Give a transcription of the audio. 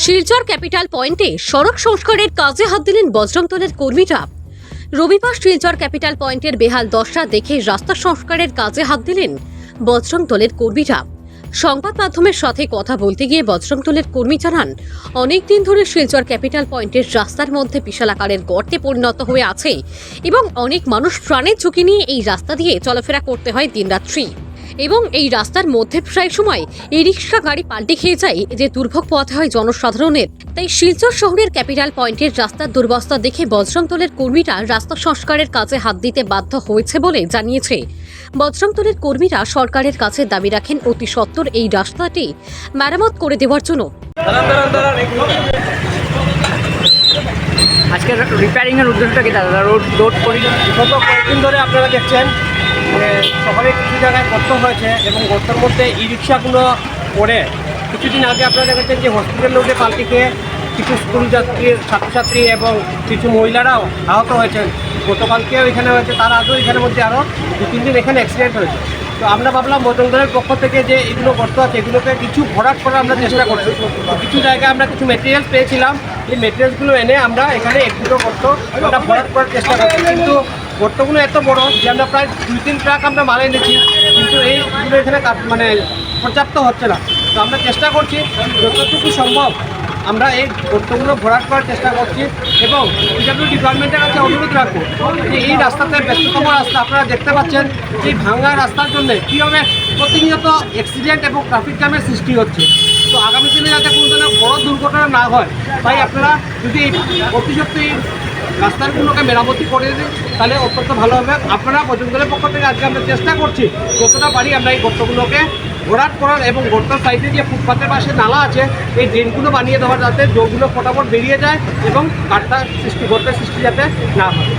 Silchar capital পয়েন্টে সড়ক সংস্কারের কাজে হাত দিলেন বজরংদলের কর্মীরা। রবিবার শিলচর ক্যাপিটাল পয়েন্টের বেহাল দশা দেখে রাস্তা সংস্কারের কাজে হাত দিলেন বজরংদলের কর্মীরা। সংবাদ মাধ্যমের সাথে কথা বলতে গিয়ে বজরংদলের কর্মী জানান, অনেকদিন ধরে শিলচর ক্যাপিটাল পয়েন্টের রাস্তার মধ্যে বিশাল আকারের গর্তে পরিণত হয়ে আছে এবং অনেক মানুষ প্রাণের ঝুঁকি নিয়ে এই রাস্তা দিয়ে চলাফেরা করতে হয় দিনরাত্রি। এবং এই রাস্তার মধ্যে প্রায় সময় এই রিক্সা গাড়ি পাল্টে খেয়ে যায়, যে দুর্ভোগ পোহাতে হয় জনসাধারণের। তাই শিলচর শহরের ক্যাপিটাল পয়েন্টের রাস্তার দুরবস্থা দেখে বজরংদলের কর্মীরা রাস্তা সংস্কারের কাজে হাত দিতে বাধ্য হয়েছে বলে জানিয়েছে। বজরংদলের কর্মীরা সরকারের কাছে দাবি রাখেন অতি সত্বর এই রাস্তাটি মেরামত করে দেওয়ার জন্য। আজকে রিপেয়ারিং এর উদ্দেশ্যটা কি দাদা? রোড বিগত কয়েকদিন ধরে আপনারা দেখছেন যে শহরে কিছু জায়গায় গর্ত হয়েছে এবং গর্তের মধ্যে ই রিক্সাগুলো পড়ে কিছুদিন আগে আপনারা দেখেছেন যে হসপিটাল রোডে পাল্টি খেয়ে কিছু স্কুল যাত্রী, ছাত্রছাত্রী এবং কিছু মহিলারাও আহত হয়েছেন। গতকালকেও এখানে হয়েছে, তার আগেও এখানের মধ্যে আরও 2-3 দিন এখানে অ্যাক্সিডেন্ট হয়েছে। তো আমরা ভাবলাম বজরংদলের পক্ষ থেকে যে এগুলো গর্ত আছে এগুলোকে কিছু ভরাট করার আমরা চেষ্টা করছি। কিছু জায়গায় আমরা কিছু মেটেরিয়ালস পেয়েছিলাম, এই মেটেরিয়ালসগুলো এনে আমরা এখানে একটু গর্ত আমরা ভরাট করার চেষ্টা করছি। কিন্তু গর্তগুলো এত বড় যে আমরা প্রায় 2-3 ট্রাক আমরা মাল এনেছি, কিন্তু এইগুলো এখানে মানে পর্যাপ্ত হচ্ছে না। তো আমরা চেষ্টা করছি যতটুকু সম্ভব আমরা এই গর্তগুলো ভরাট করার চেষ্টা করছি এবং পিডব্লিউ ডিপার্টমেন্টের কাছে অনুরোধ রাখবো যে এই রাস্তাতে ব্যস্ততম রাস্তা আপনারা দেখতে পাচ্ছেন, এই ভাঙা রাস্তার জন্য কীভাবে প্রতিনিয়ত অ্যাক্সিডেন্ট এবং ট্রাফিক জ্যামের সৃষ্টি হচ্ছে। তো আগামী দিনে যাতে কোনো ধরনের বড় দুর্ঘটনা না হয়, তাই আপনারা যদি অতি সত্যি রাস্তাগুলোকে মেরামতি করে দিন তাহলে অত্যন্ত ভালো হবে। আপনারা বজরংদলের পক্ষ থেকে আজকে আমরা চেষ্টা করছি যতটা পারি আমরা এই গর্তগুলোকে ভরাট করার এবং গর্তের সাইডে যে ফুটপাথের পাশে নালা আছে এই ড্রেনগুলো বানিয়ে দেওয়ার, যাতে জলগুলো ফটাফট বেরিয়ে যায় এবং গর্তের সৃষ্টি যাতে না হয়।